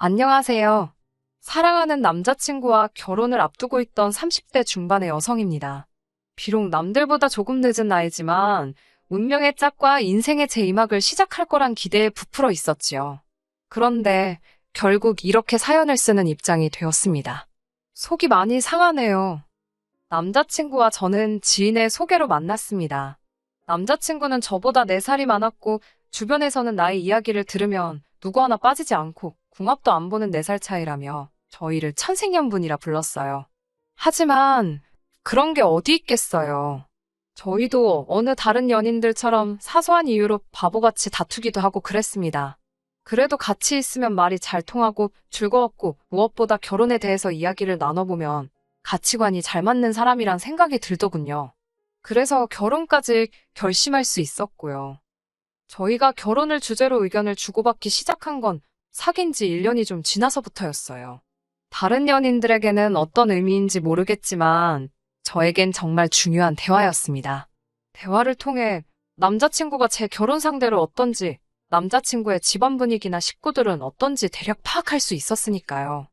안녕하세요. 사랑하는 남자친구와 결혼을 앞두고 있던 30대 중반의 여성입니다. 비록 남들보다 조금 늦은 나이지만 운명의 짝과 인생의 제2막을 시작할 거란 기대에 부풀어 있었지요. 그런데 결국 이렇게 사연을 쓰는 입장이 되었습니다. 속이 많이 상하네요. 남자친구와 저는 지인의 소개로 만났습니다. 남자친구는 저보다 4살이 많았고 주변에서는 나의 이야기를 들으면 누구 하나 빠지지 않고 궁합도 안 보는 4살 차이라며 저희를 천생연분이라 불렀어요. 하지만 그런 게 어디 있겠어요. 저희도 어느 다른 연인들처럼 사소한 이유로 바보같이 다투기도 하고 그랬습니다. 그래도 같이 있으면 말이 잘 통하고 즐거웠고 무엇보다 결혼에 대해서 이야기를 나눠보면 가치관이 잘 맞는 사람이란 생각이 들더군요. 그래서 결혼까지 결심할 수 있었고요. 저희가 결혼을 주제로 의견을 주고받기 시작한 건 사귄 지 1년이 좀 지나서부터였어요. 다른 연인들에게는 어떤 의미인지 모르겠지만 저에겐 정말 중요한 대화였습니다. 대화를 통해 남자친구가 제 결혼 상대를 어떤지, 남자친구의 집안 분위기나 식구들은 어떤지 대략 파악할 수 있었으니까요.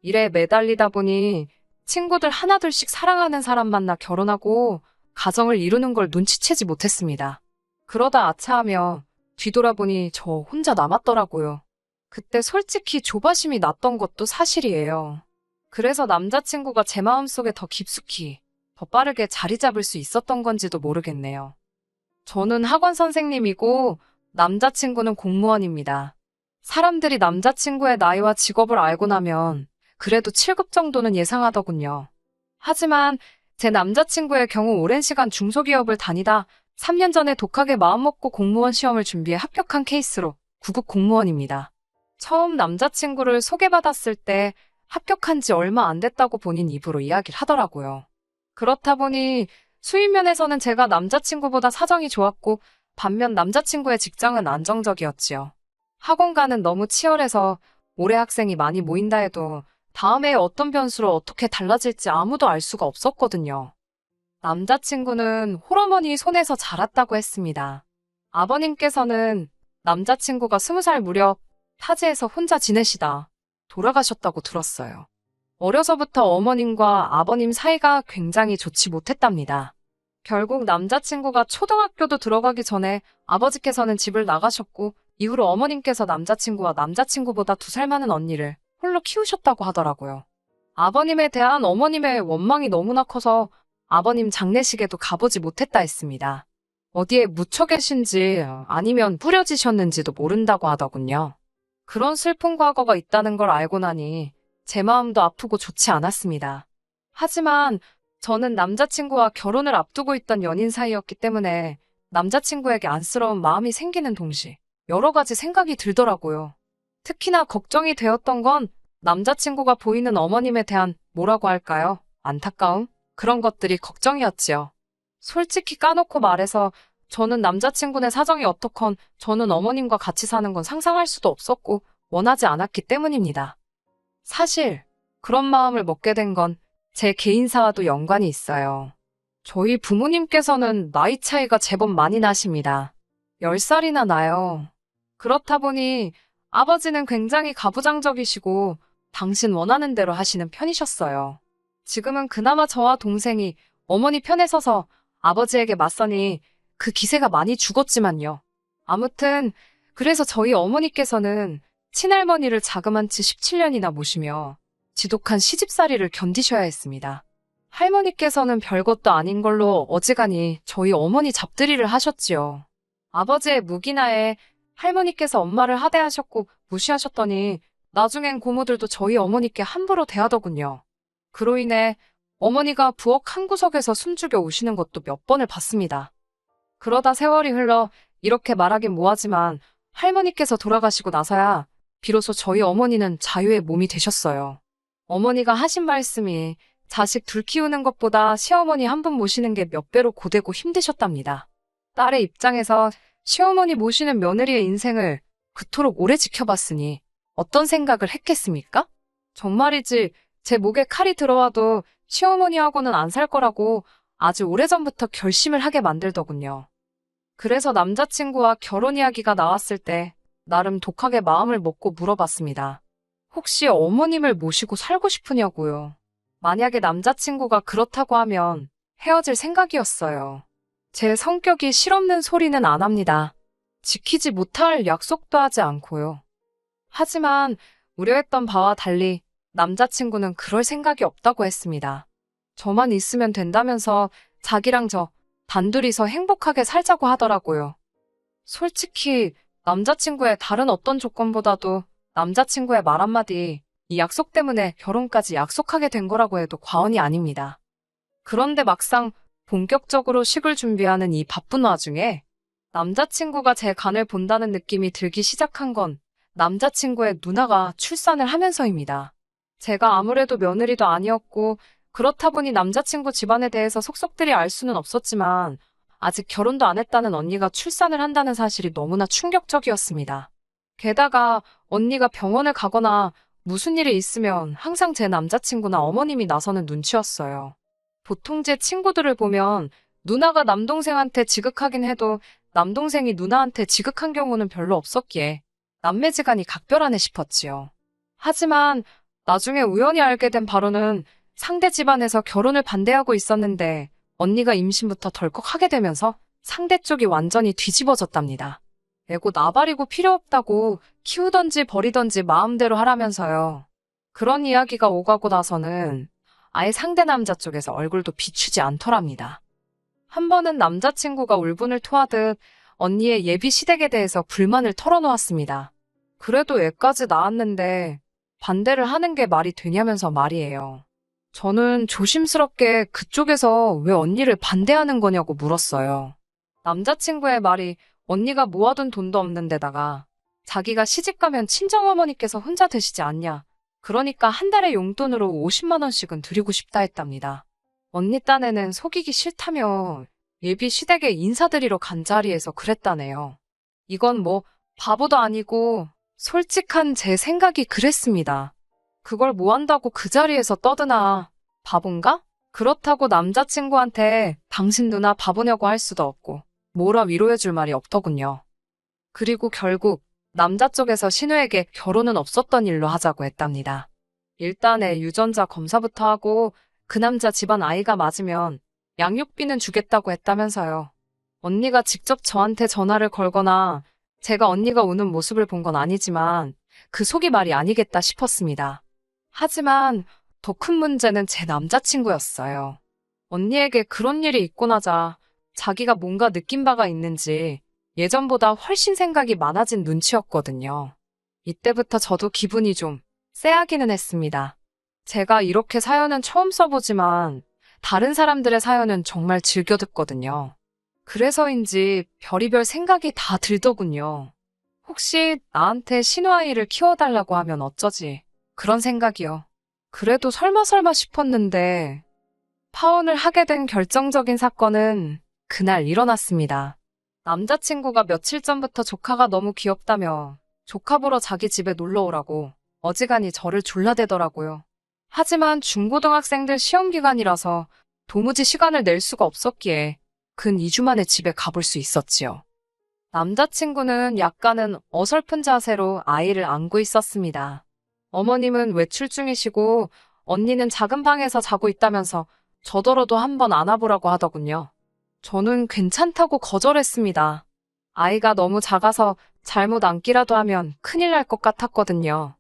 일에 매달리다 보니 친구들 하나둘씩 사랑하는 사람 만나 결혼하고 가정을 이루는 걸 눈치채지 못했습니다. 그러다 아차하며 뒤돌아보니 저 혼자 남았더라고요. 그때 솔직히 조바심이 났던 것도 사실이에요. 그래서 남자친구가 제 마음속에 더 깊숙이, 더 빠르게 자리 잡을 수 있었던 건지도 모르겠네요. 저는 학원 선생님이고 남자친구는 공무원입니다. 사람들이 남자친구의 나이와 직업을 알고 나면 그래도 7급 정도는 예상하더군요. 하지만 제 남자친구의 경우 오랜 시간 중소기업을 다니다 3년 전에 독하게 마음먹고 공무원 시험을 준비해 합격한 케이스로 9급 공무원입니다. 처음 남자친구를 소개받았을 때 합격한 지 얼마 안 됐다고 본인 입으로 이야기를 하더라고요. 그렇다 보니 수입면에서는 제가 남자친구보다 사정이 좋았고 반면 남자친구의 직장은 안정적이었지요. 학원가는 너무 치열해서 올해 학생이 많이 모인다 해도 다음 해에 어떤 변수로 어떻게 달라질지 아무도 알 수가 없었거든요. 남자친구는 홀어머니 손에서 자랐다고 했습니다. 아버님께서는 남자친구가 20살 무렵 타지에서 혼자 지내시다 돌아가셨다고 들었어요. 어려서부터 어머님과 아버님 사이가 굉장히 좋지 못했답니다. 결국 남자친구가 초등학교도 들어가기 전에 아버지께서는 집을 나가셨고 이후로 어머님께서 남자친구와 남자친구보다 2살 많은 언니를 홀로 키우셨다고 하더라고요. 아버님에 대한 어머님의 원망이 너무나 커서 아버님 장례식에도 가보지 못했다 했습니다. 어디에 묻혀 계신지 아니면 뿌려지셨는지도 모른다고 하더군요. 그런 슬픈 과거가 있다는 걸 알고 나니 제 마음도 아프고 좋지 않았습니다. 하지만 저는 남자친구와 결혼을 앞두고 있던 연인 사이였기 때문에 남자친구에게 안쓰러운 마음이 생기는 동시에 여러 가지 생각이 들더라고요. 특히나 걱정이 되었던 건 남자친구가 보이는 어머님에 대한 뭐라고 할까요? 안타까움? 그런 것들이 걱정이었지요. 솔직히 까놓고 말해서 저는 남자친구네 사정이 어떻건 저는 어머님과 같이 사는 건 상상할 수도 없었고 원하지 않았기 때문입니다. 사실 그런 마음을 먹게 된 건 제 개인사와도 연관이 있어요. 저희 부모님께서는 나이 차이가 제법 많이 나십니다. 10살이나 나요. 그렇다 보니 아버지는 굉장히 가부장적이시고 당신 원하는 대로 하시는 편이셨어요. 지금은 그나마 저와 동생이 어머니 편에 서서 아버지에게 맞서니 그 기세가 많이 죽었지만요. 아무튼 그래서 저희 어머니께서는 친할머니를 자그만 치 17년이나 모시며 지독한 시집살이를 견디셔야 했습니다. 할머니께서는 별것도 아닌 걸로 어지간히 저희 어머니 잡들이를 하셨지요. 아버지의 무기나에 할머니께서 엄마를 하대하셨고 무시하셨더니 나중엔 고모들도 저희 어머니께 함부로 대하더군요. 그로 인해 어머니가 부엌 한 구석에서 숨죽여 우시는 것도 몇 번을 봤습니다. 그러다 세월이 흘러 이렇게 말하긴 뭐하지만 할머니께서 돌아가시고 나서야 비로소 저희 어머니는 자유의 몸이 되셨어요. 어머니가 하신 말씀이 자식 둘 키우는 것보다 시어머니 한 분 모시는 게 몇 배로 고되고 힘드셨답니다. 딸의 입장에서 시어머니 모시는 며느리의 인생을 그토록 오래 지켜봤으니 어떤 생각을 했겠습니까? 정말이지 제 목에 칼이 들어와도 시어머니하고는 안 살 거라고 아주 오래전부터 결심을 하게 만들더군요. 그래서 남자친구와 결혼 이야기가 나왔을 때 나름 독하게 마음을 먹고 물어봤습니다. 혹시 어머님을 모시고 살고 싶으냐고요. 만약에 남자친구가 그렇다고 하면 헤어질 생각이었어요. 제 성격이 실없는 소리는 안 합니다. 지키지 못할 약속도 하지 않고요. 하지만 우려했던 바와 달리 남자친구는 그럴 생각이 없다고 했습니다. 저만 있으면 된다면서 자기랑 저 단둘이서 행복하게 살자고 하더라고요. 솔직히 남자친구의 다른 어떤 조건보다도 남자친구의 말 한마디, 이 약속 때문에 결혼까지 약속하게 된 거라고 해도 과언이 아닙니다. 그런데 막상 본격적으로 식을 준비하는 이 바쁜 와중에 남자친구가 제 간을 본다는 느낌이 들기 시작한 건 남자친구의 누나가 출산을 하면서입니다. 제가 아무래도 며느리도 아니었고 그렇다 보니 남자친구 집안에 대해서 속속들이 알 수는 없었지만 아직 결혼도 안 했다는 언니가 출산을 한다는 사실이 너무나 충격적이었습니다. 게다가 언니가 병원을 가거나 무슨 일이 있으면 항상 제 남자친구나 어머님이 나서는 눈치였어요. 보통 제 친구들을 보면 누나가 남동생한테 지극하긴 해도 남동생이 누나한테 지극한 경우는 별로 없었기에 남매지간이 각별하네 싶었지요. 하지만 나중에 우연히 알게 된 바로는 상대 집안에서 결혼을 반대하고 있었는데 언니가 임신부터 덜컥하게 되면서 상대 쪽이 완전히 뒤집어졌답니다. 애고 나발이고 필요 없다고 키우던지 버리던지 마음대로 하라면서요. 그런 이야기가 오가고 나서는 아예 상대 남자 쪽에서 얼굴도 비추지 않더랍니다. 한 번은 남자친구가 울분을 토하듯 언니의 예비 시댁에 대해서 불만을 털어놓았습니다. 그래도 애까지 낳았는데 반대를 하는 게 말이 되냐면서 말이에요. 저는 조심스럽게 그쪽에서 왜 언니를 반대하는 거냐고 물었어요. 남자친구의 말이 언니가 모아둔 돈도 없는 데다가 자기가 시집가면 친정어머니께서 혼자 드시지 않냐. 그러니까 한 달에 용돈으로 50만 원씩은 드리고 싶다 했답니다. 언니 딴에는 속이기 싫다며 예비 시댁에 인사드리러 간 자리에서 그랬다네요. 이건 뭐 바보도 아니고 솔직한 제 생각이 그랬습니다. 그걸 뭐 한다고 그 자리에서 떠드나. 바본가? 그렇다고 남자친구한테 당신 누나 바보냐고 할 수도 없고 뭐라 위로해줄 말이 없더군요. 그리고 결국 남자 쪽에서 신우에게 결혼은 없었던 일로 하자고 했답니다. 일단에 유전자 검사부터 하고 그 남자 집안 아이가 맞으면 양육비는 주겠다고 했다면서요. 언니가 직접 저한테 전화를 걸거나 제가 언니가 우는 모습을 본 건 아니지만 그 속이 말이 아니겠다 싶었습니다. 하지만 더 큰 문제는 제 남자친구였어요. 언니에게 그런 일이 있고 나자 자기가 뭔가 느낀 바가 있는지 예전보다 훨씬 생각이 많아진 눈치였거든요. 이때부터 저도 기분이 좀 쎄하기는 했습니다. 제가 이렇게 사연은 처음 써보지만 다른 사람들의 사연은 정말 즐겨 듣거든요. 그래서인지 별의별 생각이 다 들더군요. 혹시 나한테 신우아이를 키워달라고 하면 어쩌지? 그런 생각이요. 그래도 설마 싶었는데 파혼을 하게 된 결정적인 사건은 그날 일어났습니다. 남자친구가 며칠 전부터 조카가 너무 귀엽다며 조카 보러 자기 집에 놀러 오라고 어지간히 저를 졸라대더라고요. 하지만 중고등학생들 시험 기간이라서 도무지 시간을 낼 수가 없었기에 근 2주 만에 집에 가볼 수 있었지요. 남자친구는 약간은 어설픈 자세로 아이를 안고 있었습니다. 어머님은 외출 중이시고 언니는 작은 방에서 자고 있다면서 저더러도 한번 안아보라고 하더군요. 저는 괜찮다고 거절했습니다. 아이가 너무 작아서 잘못 안기라도 하면 큰일 날 것 같았거든요.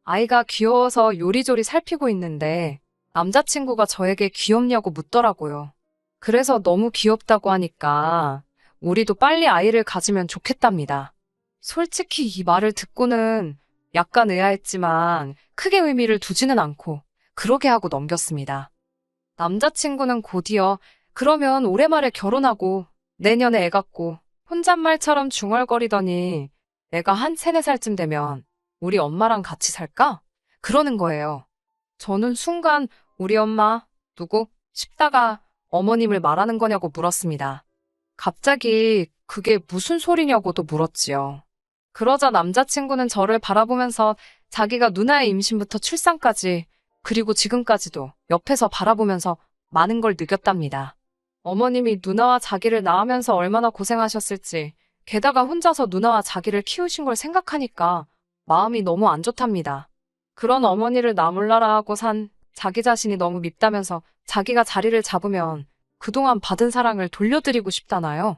아이가 귀여워서 요리조리 살피고 있는데 남자친구가 저에게 귀엽냐고 묻더라고요. 그래서 너무 귀엽다고 하니까 우리도 빨리 아이를 가지면 좋겠답니다. 솔직히 이 말을 듣고는 약간 의아했지만 크게 의미를 두지는 않고 그러게 하고 넘겼습니다. 남자친구는 곧이어 그러면 올해 말에 결혼하고 내년에 애 갖고 혼잣말처럼 중얼거리더니 내가 한 3, 4살쯤 되면 우리 엄마랑 같이 살까? 그러는 거예요. 저는 순간 우리 엄마 누구? 싶다가 어머님을 말하는 거냐고 물었습니다. 갑자기 그게 무슨 소리냐고도 물었지요. 그러자 남자친구는 저를 바라보면서 자기가 누나의 임신부터 출산까지 그리고 지금까지도 옆에서 바라보면서 많은 걸 느꼈답니다. 어머님이 누나와 자기를 낳으면서 얼마나 고생하셨을지 게다가 혼자서 누나와 자기를 키우신 걸 생각하니까 마음이 너무 안 좋답니다. 그런 어머니를 나 몰라라 하고 산 자기 자신이 너무 밉다면서 자기가 자리를 잡으면 그동안 받은 사랑을 돌려드리고 싶다나요?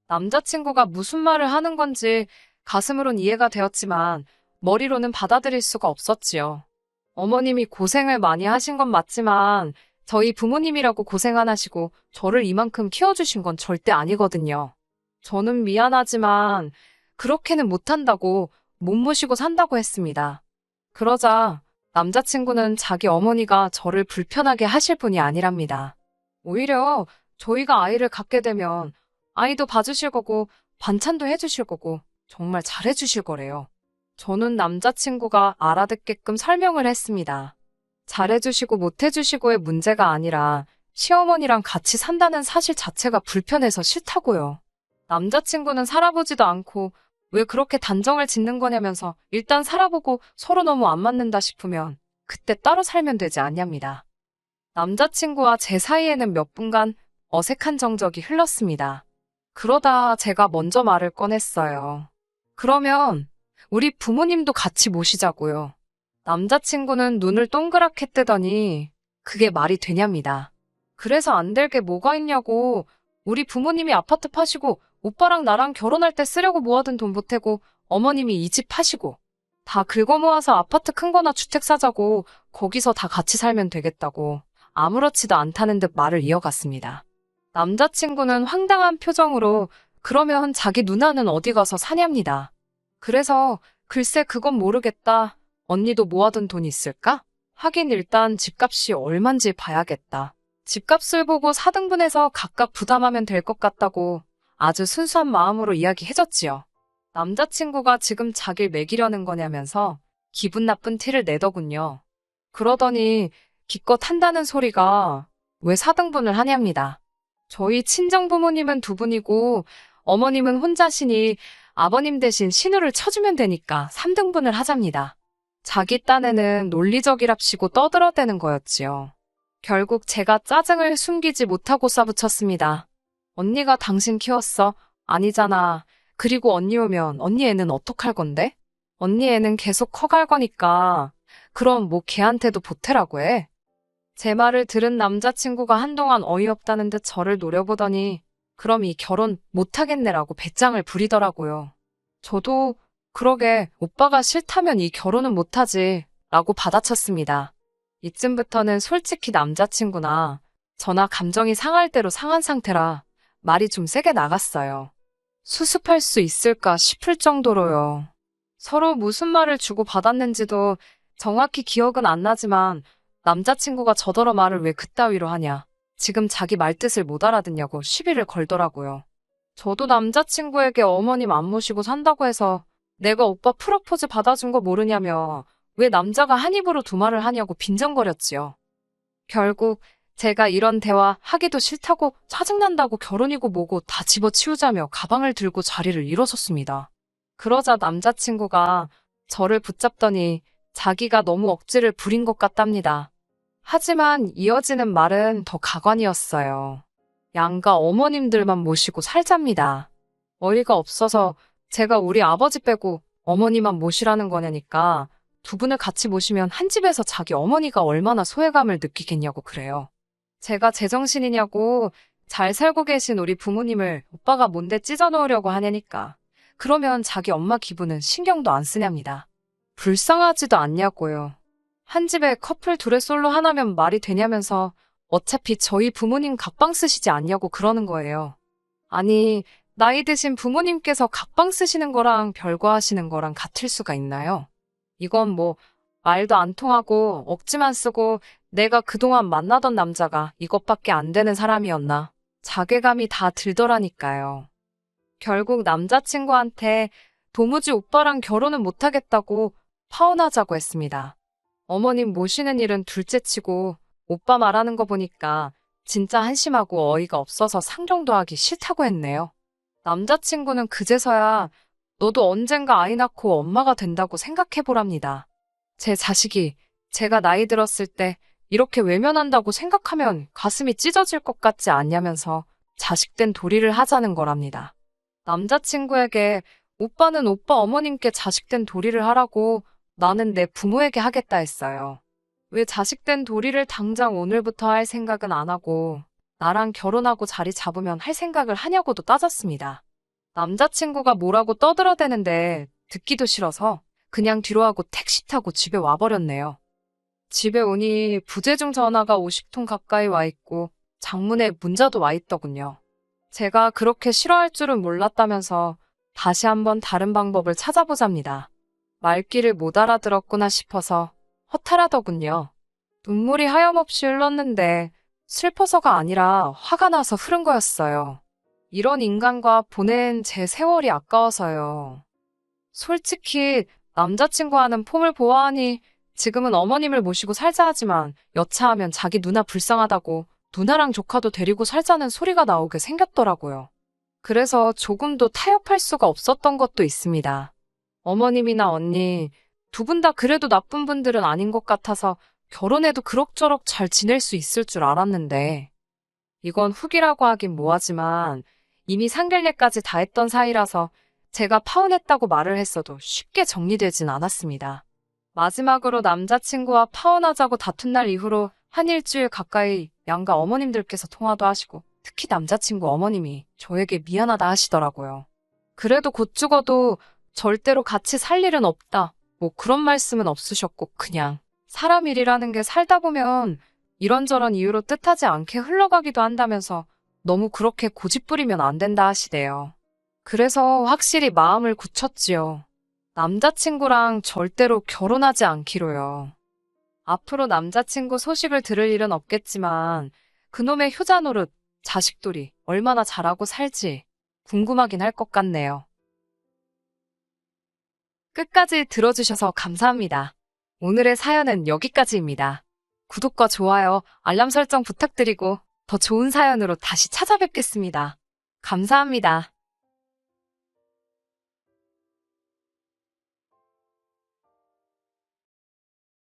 남자친구가 무슨 말을 하는 건지 가슴으론 이해가 되었지만 머리로는 받아들일 수가 없었지요. 어머님이 고생을 많이 하신 건 맞지만 저희 부모님이라고 고생 안 하시고 저를 이만큼 키워주신 건 절대 아니거든요. 저는 미안하지만 그렇게는 못한다고 못 모시고 산다고 했습니다. 그러자 남자친구는 자기 어머니가 저를 불편하게 하실 분이 아니랍니다. 오히려 저희가 아이를 갖게 되면 아이도 봐주실 거고 반찬도 해주실 거고 정말 잘해주실 거래요. 저는 남자친구가 알아듣게끔 설명을 했습니다. 잘해주시고 못해주시고의 문제가 아니라 시어머니랑 같이 산다는 사실 자체가 불편해서 싫다고요. 남자친구는 살아보지도 않고 왜 그렇게 단정을 짓는 거냐면서 일단 살아보고 서로 너무 안 맞는다 싶으면 그때 따로 살면 되지 않냐입니다. 남자친구와 제 사이에는 몇 분간 어색한 정적이 흘렀습니다. 그러다 제가 먼저 말을 꺼냈어요. 그러면 우리 부모님도 같이 모시자고요. 남자친구는 눈을 동그랗게 뜨더니 그게 말이 되냐입니다. 그래서 안 될 게 뭐가 있냐고. 우리 부모님이 아파트 파시고 오빠랑 나랑 결혼할 때 쓰려고 모아둔 돈 보태고 어머님이 이 집 파시고 다 긁어 모아서 아파트 큰 거나 주택 사자고 거기서 다 같이 살면 되겠다고 아무렇지도 않다는 듯 말을 이어갔습니다. 남자친구는 황당한 표정으로 그러면 자기 누나는 어디 가서 사냐입니다. 그래서 글쎄 그건 모르겠다. 언니도 모아둔 돈 있을까? 하긴 일단 집값이 얼만지 봐야겠다. 집값을 보고 4등분해서 각각 부담하면 될 것 같다고 아주 순수한 마음으로 이야기해줬지요. 남자친구가 지금 자길 매기려는 거냐면서 기분 나쁜 티를 내더군요. 그러더니 기껏 한다는 소리가 왜 4등분을 하냐입니다. 저희 친정 부모님은 두 분이고 어머님은 혼자시니 아버님 대신 신우를 쳐주면 되니까 3등분을 하잡니다. 자기 딴에는 논리적이랍시고 떠들어대는 거였지요. 결국 제가 짜증을 숨기지 못하고 쏴붙였습니다. 언니가 당신 키웠어? 아니잖아. 그리고 언니 오면 언니 애는 어떡할 건데? 언니 애는 계속 커갈 거니까 그럼 뭐 걔한테도 보태라고 해. 제 말을 들은 남자친구가 한동안 어이없다는 듯 저를 노려보더니 그럼 이 결혼 못하겠네라고 배짱을 부리더라고요. 저도 그러게 오빠가 싫다면 이 결혼은 못하지 라고 받아쳤습니다. 이쯤부터는 솔직히 남자친구나 저나 감정이 상할 대로 상한 상태라 말이 좀 세게 나갔어요. 수습할 수 있을까 싶을 정도로요. 서로 무슨 말을 주고 받았는지도 정확히 기억은 안 나지만 남자친구가 저더러 말을 왜 그따위로 하냐. 지금 자기 말뜻을 못 알아듣냐고 시비를 걸더라고요. 저도 남자친구에게 어머님 안 모시고 산다고 해서 내가 오빠 프로포즈 받아준 거 모르냐며 왜 남자가 한 입으로 두 말을 하냐고 빈정거렸지요. 결국 제가 이런 대화 하기도 싫다고 짜증난다고 결혼이고 뭐고 다 집어치우자며 가방을 들고 자리를 일어섰습니다. 그러자 남자친구가 저를 붙잡더니 자기가 너무 억지를 부린 것 같답니다. 하지만 이어지는 말은 더 가관이었어요. 양가 어머님들만 모시고 살잡니다. 어이가 없어서 제가 우리 아버지 빼고 어머니만 모시라는 거냐니까 두 분을 같이 모시면 한 집에서 자기 어머니가 얼마나 소외감을 느끼겠냐고 그래요. 제가 제정신이냐고 잘 살고 계신 우리 부모님을 오빠가 뭔데 찢어놓으려고 하냐니까. 그러면 자기 엄마 기분은 신경도 안 쓰냐입니다. 불쌍하지도 않냐고요. 한 집에 커플 둘의 솔로 하나면 말이 되냐면서 어차피 저희 부모님 각방 쓰시지 않냐고 그러는 거예요. 아니, 나이 드신 부모님께서 각방 쓰시는 거랑 별거하시는 거랑 같을 수가 있나요? 이건 뭐 말도 안 통하고 억지만 쓰고 내가 그동안 만나던 남자가 이것밖에 안 되는 사람이었나 자괴감이 다 들더라니까요. 결국 남자친구한테 도무지 오빠랑 결혼은 못하겠다고 파혼하자고 했습니다. 어머님 모시는 일은 둘째치고 오빠 말하는 거 보니까 진짜 한심하고 어이가 없어서 상종도 하기 싫다고 했네요. 남자친구는 그제서야 너도 언젠가 아이 낳고 엄마가 된다고 생각해보랍니다. 제 자식이 제가 나이 들었을 때 이렇게 외면한다고 생각하면 가슴이 찢어질 것 같지 않냐면서 자식된 도리를 하자는 거랍니다. 남자친구에게 오빠는 오빠 어머님께 자식된 도리를 하라고 나는 내 부모에게 하겠다 했어요. 왜 자식된 도리를 당장 오늘부터 할 생각은 안 하고 나랑 결혼하고 자리 잡으면 할 생각을 하냐고도 따졌습니다. 남자친구가 뭐라고 떠들어대는데 듣기도 싫어서 그냥 뒤로 하고 택시 타고 집에 와버렸네요. 집에 오니 부재중 전화가 50통 가까이 와 있고 장문에 문자도 와 있더군요. 제가 그렇게 싫어할 줄은 몰랐다면서 다시 한번 다른 방법을 찾아보잡니다. 말귀를 못 알아들었구나 싶어서 허탈하더군요. 눈물이 하염없이 흘렀는데 슬퍼서가 아니라 화가 나서 흐른 거였어요. 이런 인간과 보낸 제 세월이 아까워서요. 솔직히 남자친구와는 폼을 보아하니 지금은 어머님을 모시고 살자 하지만 여차하면 자기 누나 불쌍하다고 누나랑 조카도 데리고 살자는 소리가 나오게 생겼더라고요. 그래서 조금도 타협할 수가 없었던 것도 있습니다. 어머님이나 언니, 두 분 다 그래도 나쁜 분들은 아닌 것 같아서 결혼해도 그럭저럭 잘 지낼 수 있을 줄 알았는데, 이건 후기라고 하긴 뭐하지만 이미 상견례까지 다 했던 사이라서 제가 파혼했다고 말을 했어도 쉽게 정리되진 않았습니다. 마지막으로 남자친구와 파혼하자고 다툰 날 이후로 한 일주일 가까이 양가 어머님들께서 통화도 하시고 특히 남자친구 어머님이 저에게 미안하다 하시더라고요. 그래도 곧 죽어도 절대로 같이 살 일은 없다. 뭐 그런 말씀은 없으셨고 그냥 사람 일이라는 게 살다 보면 이런저런 이유로 뜻하지 않게 흘러가기도 한다면서 너무 그렇게 고집부리면 안 된다 하시대요. 그래서 확실히 마음을 굳혔지요. 남자친구랑 절대로 결혼하지 않기로요. 앞으로 남자친구 소식을 들을 일은 없겠지만 그놈의 효자 노릇, 자식돌이 얼마나 잘하고 살지 궁금하긴 할 것 같네요. 끝까지 들어주셔서 감사합니다. 오늘의 사연은 여기까지입니다. 구독과 좋아요, 알람 설정 부탁드리고 더 좋은 사연으로 다시 찾아뵙겠습니다. 감사합니다.